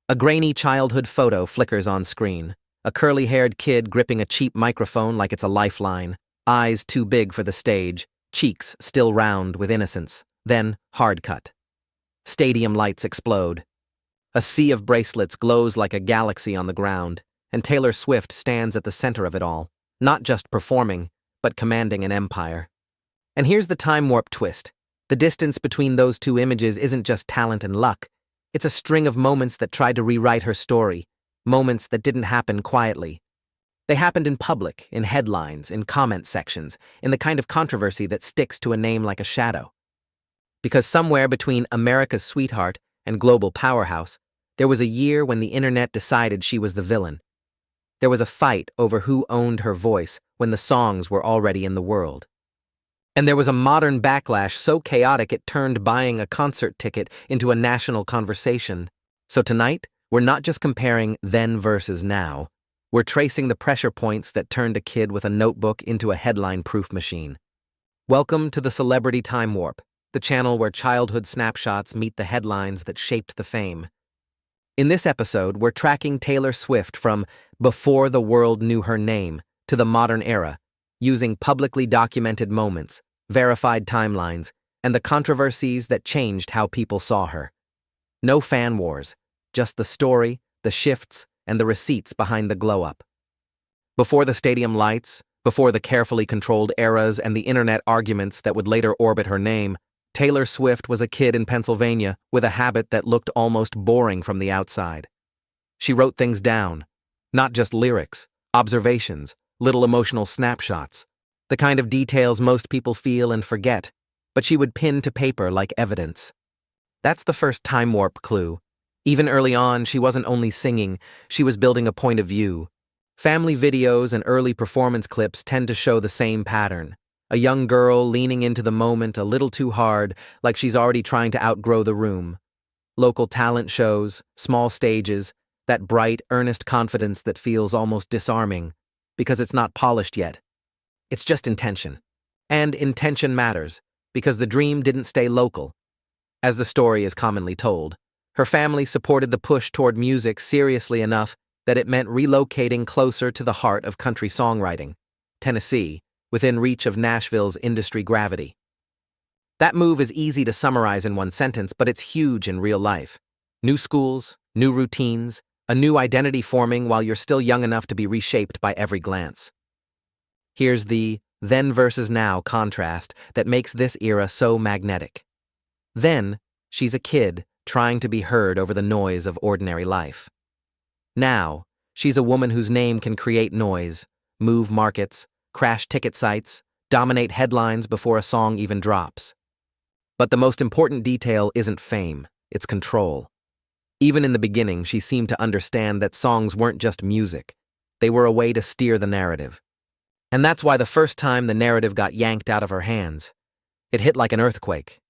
A grainy childhood photo flickers on screen. A curly-haired kid gripping a cheap microphone like it's a lifeline. Eyes too big for the stage. Cheeks still round with innocence. Then, hard cut. Stadium lights explode. A sea of bracelets glows like a galaxy on the ground, and Taylor Swift stands at the center of it all, not just performing, but commanding an empire. And here's the time warp twist. The distance between those two images isn't just talent and luck. It's a string of moments that tried to rewrite her story, moments that didn't happen quietly. They happened in public, in headlines, in comment sections, in the kind of controversy that sticks to a name like a shadow. Because somewhere between America's sweetheart and global powerhouse, there was a year when the internet decided she was the villain. There was a fight over who owned her voice when the songs were already in the world. And there was a modern backlash so chaotic it turned buying a concert ticket into a national conversation. So tonight, we're not just comparing then versus now. We're tracing the pressure points that turned a kid with a notebook into a headline-proof machine. Welcome to the Celebrity Time Warp, the channel where childhood snapshots meet the headlines that shaped the fame. In this episode, we're tracking Taylor Swift from before the world knew her name to the modern era, using publicly documented moments, verified timelines, and the controversies that changed how people saw her. No fan wars, just the story, the shifts, and the receipts behind the glow-up. Before the stadium lights, before the carefully controlled eras and the internet arguments that would later orbit her name, Taylor Swift was a kid in Pennsylvania with a habit that looked almost boring from the outside. She wrote things down, not just lyrics, observations, little emotional snapshots, the kind of details most people feel and forget, but she would pin to paper like evidence. That's the first time warp clue. Even early on, she wasn't only singing, she was building a point of view. Family videos and early performance clips tend to show the same pattern. A young girl leaning into the moment a little too hard, like she's already trying to outgrow the room. Local talent shows, small stages, that bright, earnest confidence that feels almost disarming, because it's not polished yet. It's just intention. And intention matters, because the dream didn't stay local. As the story is commonly told, her family supported the push toward music seriously enough that it meant relocating closer to the heart of country songwriting, Tennessee, within reach of Nashville's industry gravity. That move is easy to summarize in one sentence, but it's huge in real life. New schools, new routines, a new identity forming while you're still young enough to be reshaped by every glance. Here's the then versus now contrast that makes this era so magnetic. Then, she's a kid trying to be heard over the noise of ordinary life. Now, she's a woman whose name can create noise, move markets, crash ticket sites, dominate headlines before a song even drops. But the most important detail isn't fame, it's control. Even in the beginning, she seemed to understand that songs weren't just music. They were a way to steer the narrative. And that's why the first time the narrative got yanked out of her hands, it hit like an earthquake.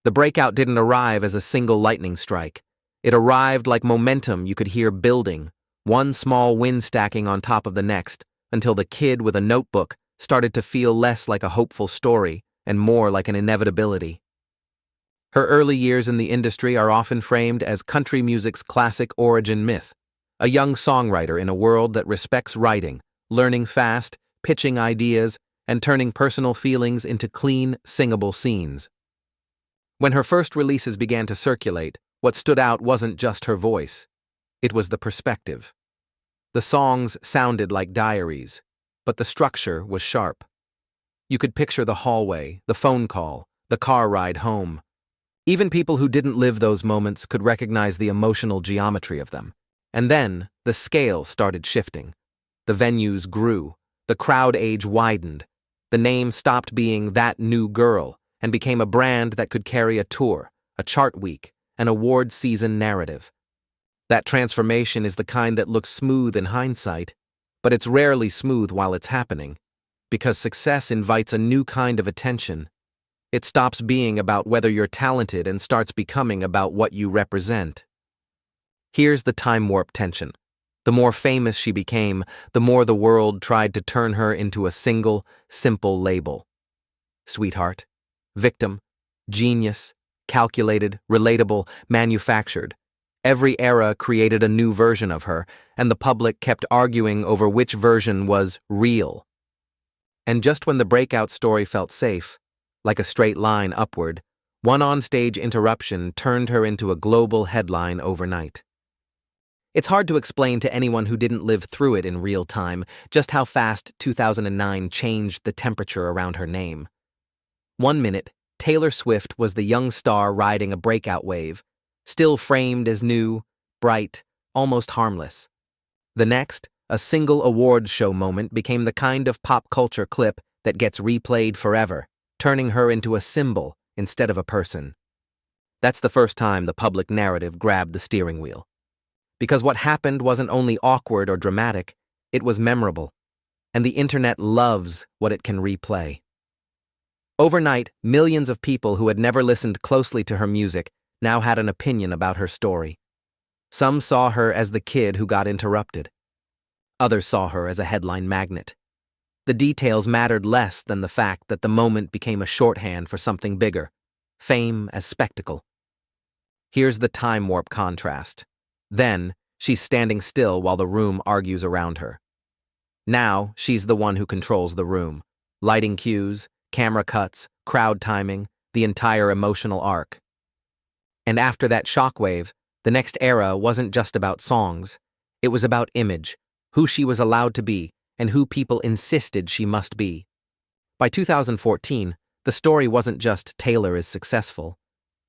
The breakout didn't arrive as a single lightning strike. It arrived like momentum you could hear building, one small win stacking on top of the next, until the kid with a notebook started to feel less like a hopeful story and more like an inevitability. Her early years in the industry are often framed as country music's classic origin myth, a young songwriter in a world that respects writing, learning fast, pitching ideas, and turning personal feelings into clean, singable scenes. When her first releases began to circulate, what stood out wasn't just her voice. It was the perspective. The songs sounded like diaries, but the structure was sharp. You could picture the hallway, the phone call, the car ride home. Even people who didn't live those moments could recognize the emotional geometry of them. And then, the scale started shifting. The venues grew. The crowd age widened. The name stopped being that new girl and became a brand that could carry a tour, a chart week, an award season narrative. That transformation is the kind that looks smooth in hindsight, but it's rarely smooth while it's happening, because success invites a new kind of attention. It stops being about whether you're talented and starts becoming about what you represent. Here's the time warp tension. The more famous she became, the more the world tried to turn her into a single, simple label. Sweetheart, victim, genius, calculated, relatable, manufactured. Every era created a new version of her, and the public kept arguing over which version was real. And just when the breakout story felt safe, like a straight line upward, one onstage interruption turned her into a global headline overnight. It's hard to explain to anyone who didn't live through it in real time just how fast 2009 changed the temperature around her name. 1 minute, Taylor Swift was the young star riding a breakout wave, still framed as new, bright, almost harmless. The next, a single awards show moment became the kind of pop culture clip that gets replayed forever, turning her into a symbol instead of a person. That's the first time the public narrative grabbed the steering wheel. Because what happened wasn't only awkward or dramatic, it was memorable. And the internet loves what it can replay. Overnight, millions of people who had never listened closely to her music now had an opinion about her story. Some saw her as the kid who got interrupted. Others saw her as a headline magnet. The details mattered less than the fact that the moment became a shorthand for something bigger, fame as spectacle. Here's the time warp contrast. Then, she's standing still while the room argues around her. Now, she's the one who controls the room. Lighting cues, camera cuts, crowd timing, the entire emotional arc. And after that shockwave, the next era wasn't just about songs. It was about image, who she was allowed to be, and who people insisted she must be. By 2014, the story wasn't just Taylor is successful.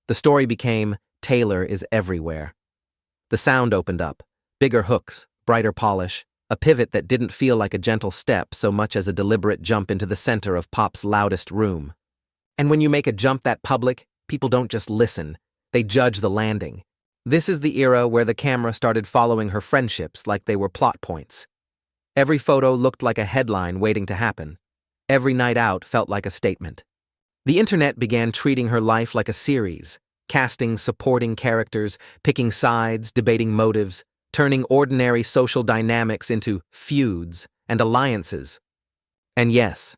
The story became Taylor is everywhere. The sound opened up, bigger hooks, brighter polish, a pivot that didn't feel like a gentle step so much as a deliberate jump into the center of pop's loudest room. And when you make a jump that public, people don't just listen, they judge the landing. This is the era where the camera started following her friendships like they were plot points. Every photo looked like a headline waiting to happen. Every night out felt like a statement. The internet began treating her life like a series, casting supporting characters, picking sides, debating motives, turning ordinary social dynamics into feuds and alliances. And yes,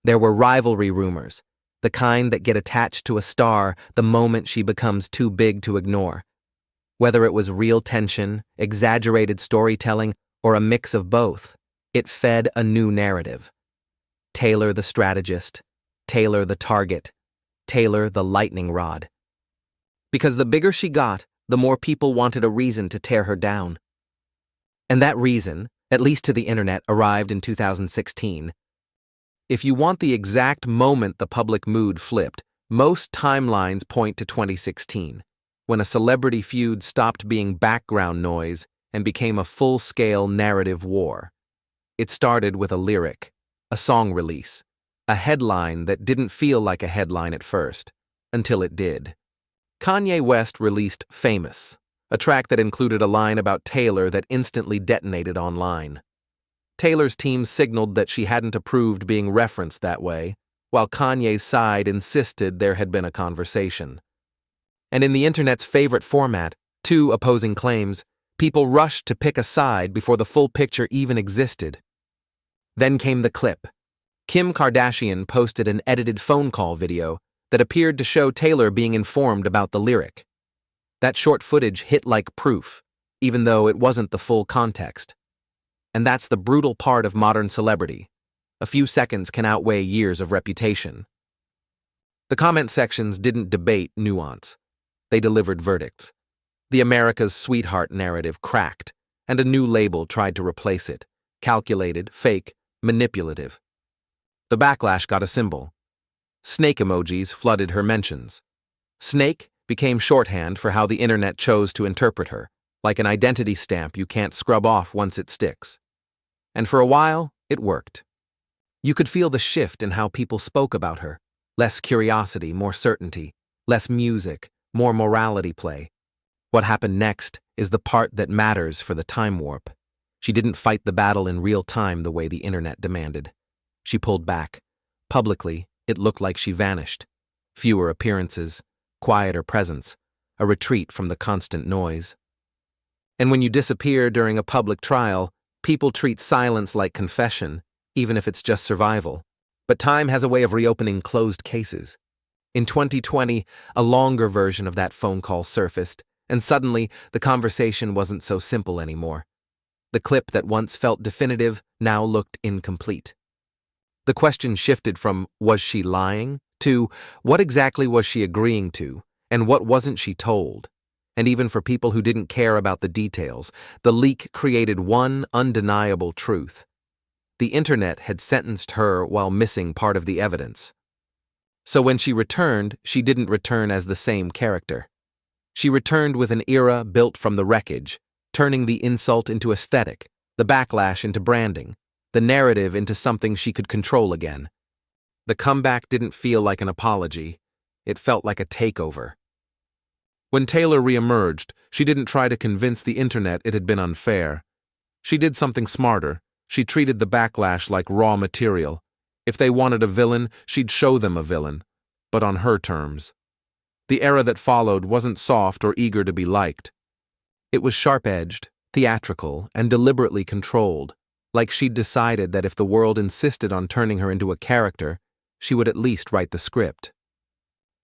there were rivalry rumors, the kind that get attached to a star the moment she becomes too big to ignore. Whether it was real tension, exaggerated storytelling, or a mix of both, it fed a new narrative. Taylor the strategist, Taylor the target, Taylor the lightning rod. Because the bigger she got, the more people wanted a reason to tear her down. And that reason, at least to the internet, arrived in 2016. If you want the exact moment the public mood flipped, most timelines point to 2016, when a celebrity feud stopped being background noise and became a full-scale narrative war. It started with a lyric, a song release, a headline that didn't feel like a headline at first, until it did. Kanye West released Famous, a track that included a line about Taylor that instantly detonated online. Taylor's team signaled that she hadn't approved being referenced that way, while Kanye's side insisted there had been a conversation. And in the internet's favorite format, two opposing claims, people rushed to pick a side before the full picture even existed. Then came the clip. Kim Kardashian posted an edited phone call video that appeared to show Taylor being informed about the lyric. That short footage hit like proof, even though it wasn't the full context. And that's the brutal part of modern celebrity. A few seconds can outweigh years of reputation. The comment sections didn't debate nuance. They delivered verdicts. The America's Sweetheart narrative cracked, and a new label tried to replace it. Calculated, fake, manipulative. The backlash got a symbol. Snake emojis flooded her mentions. Snake became shorthand for how the internet chose to interpret her, like an identity stamp you can't scrub off once it sticks. And for a while, it worked. You could feel the shift in how people spoke about her. Less curiosity, more certainty. Less music, more morality play. What happened next is the part that matters for the time warp. She didn't fight the battle in real time the way the internet demanded. She pulled back. Publicly, it looked like she vanished. Fewer appearances, quieter presence, a retreat from the constant noise. And when you disappear during a public trial, people treat silence like confession, even if it's just survival. But time has a way of reopening closed cases. In 2020, a longer version of that phone call surfaced, And suddenly, the conversation wasn't so simple anymore. The clip that once felt definitive now looked incomplete. The question shifted from, was she lying, to, what exactly was she agreeing to, and what wasn't she told? And even for people who didn't care about the details, the leak created one undeniable truth. The internet had sentenced her while missing part of the evidence. So when she returned, she didn't return as the same character. She returned with an era built from the wreckage, turning the insult into aesthetic, the backlash into branding, the narrative into something she could control again. The comeback didn't feel like an apology. It felt like a takeover. When Taylor reemerged, she didn't try to convince the internet it had been unfair. She did something smarter. She treated the backlash like raw material. If they wanted a villain, she'd show them a villain, but on her terms. The era that followed wasn't soft or eager to be liked. It was sharp-edged, theatrical, and deliberately controlled, like she'd decided that if the world insisted on turning her into a character, she would at least write the script.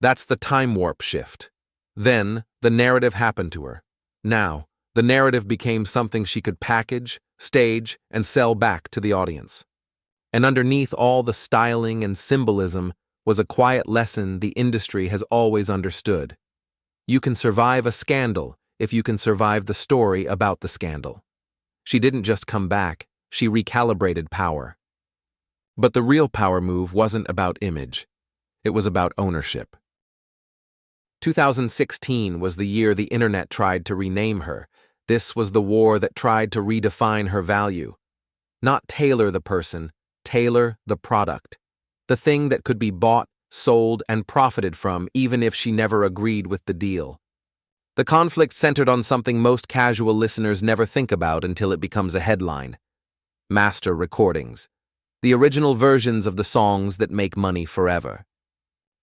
That's the time warp shift. Then, the narrative happened to her. Now, the narrative became something she could package, stage, and sell back to the audience. And underneath all the styling and symbolism was a quiet lesson the industry has always understood. You can survive a scandal if you can survive the story about the scandal. She didn't just come back, she recalibrated power. But the real power move wasn't about image. It was about ownership. 2016 was the year the internet tried to rename her. This was the war that tried to redefine her value. Not Taylor the person, Taylor the product. The thing that could be bought, sold, and profited from even if she never agreed with the deal. The conflict centered on something most casual listeners never think about until it becomes a headline. Master recordings. The original versions of the songs that make money forever.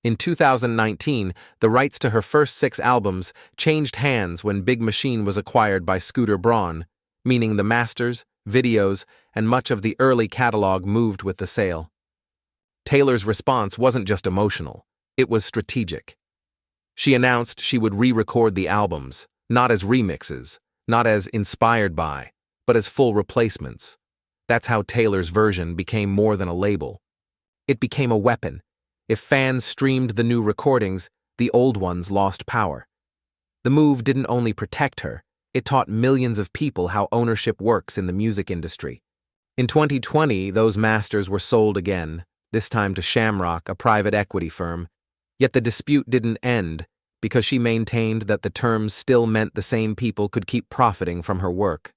In 2019, the rights to her first 6 albums changed hands when Big Machine was acquired by Scooter Braun, meaning the masters, videos, and much of the early catalog moved with the sale. Taylor's response wasn't just emotional, it was strategic. She announced she would re-record the albums, not as remixes, not as inspired by, but as full replacements. That's how Taylor's version became more than a label. It became a weapon. If fans streamed the new recordings, the old ones lost power. The move didn't only protect her, it taught millions of people how ownership works in the music industry. In 2020, those masters were sold again, this time to Shamrock, a private equity firm. Yet the dispute didn't end, because she maintained that the terms still meant the same people could keep profiting from her work.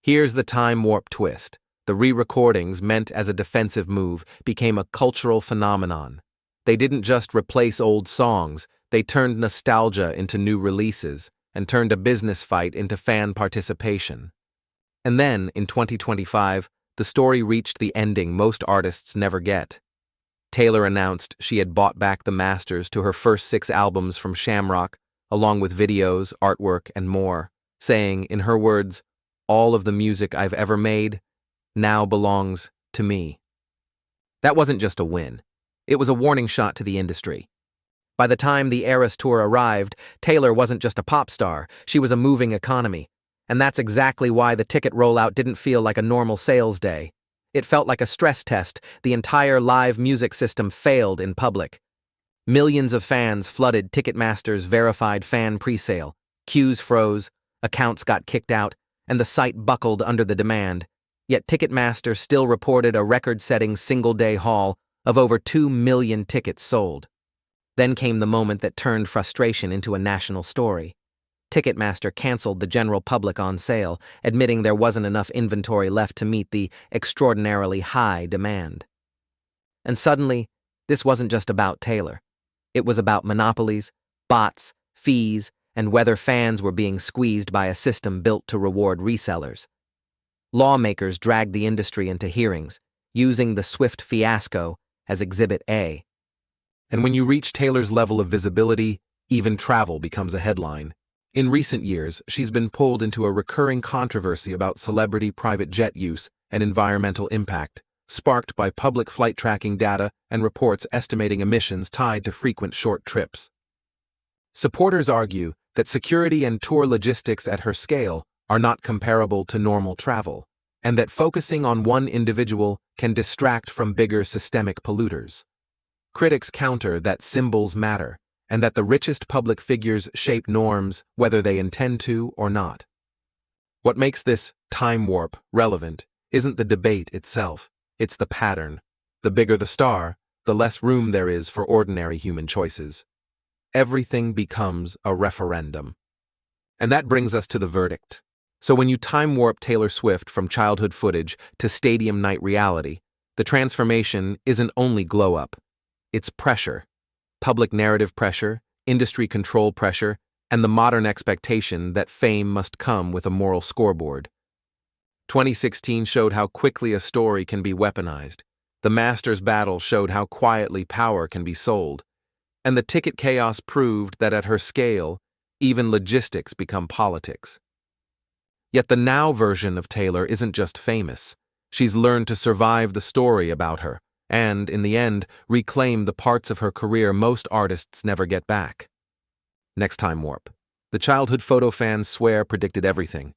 Here's the time warp twist. The re-recordings, meant as a defensive move, became a cultural phenomenon. They didn't just replace old songs, they turned nostalgia into new releases, and turned a business fight into fan participation. And then, in 2025, the story reached the ending most artists never get. Taylor announced she had bought back the masters to her first 6 albums from Shamrock, along with videos, artwork, and more, saying, in her words, "All of the music I've ever made now belongs to me." That wasn't just a win. It was a warning shot to the industry. By the time the Eras Tour arrived, Taylor wasn't just a pop star, she was a moving economy. And that's exactly why the ticket rollout didn't feel like a normal sales day. It felt like a stress test. The entire live music system failed in public. Millions of fans flooded Ticketmaster's verified fan presale. Queues froze, accounts got kicked out, and the site buckled under the demand. Yet Ticketmaster still reported a record-setting single-day haul of over 2 million tickets sold. Then came the moment that turned frustration into a national story. Ticketmaster canceled the general public on sale, admitting there wasn't enough inventory left to meet the extraordinarily high demand. And suddenly, this wasn't just about Taylor. It was about monopolies, bots, fees, and whether fans were being squeezed by a system built to reward resellers. Lawmakers dragged the industry into hearings, using the Swift fiasco as Exhibit A. And when you reach Taylor's level of visibility, even travel becomes a headline. In recent years, she's been pulled into a recurring controversy about celebrity private jet use and environmental impact, sparked by public flight tracking data and reports estimating emissions tied to frequent short trips. Supporters argue that security and tour logistics at her scale are not comparable to normal travel, and that focusing on one individual can distract from bigger systemic polluters. Critics counter that symbols matter, and that the richest public figures shape norms whether they intend to or not. What makes this time warp relevant isn't the debate itself, it's the pattern. The bigger the star, the less room there is for ordinary human choices. Everything becomes a referendum. And that brings us to the verdict. So when you time warp Taylor Swift from childhood footage to stadium night reality, the transformation isn't only glow-up. It's pressure. Public narrative pressure, industry control pressure, and the modern expectation that fame must come with a moral scoreboard. 2016 showed how quickly a story can be weaponized. The Masters battle showed how quietly power can be sold. And the ticket chaos proved that at her scale, even logistics become politics. Yet the now version of Taylor isn't just famous. She's learned to survive the story about her, and, in the end, reclaim the parts of her career most artists never get back. Next time warp. The childhood photo fans swear predicted everything.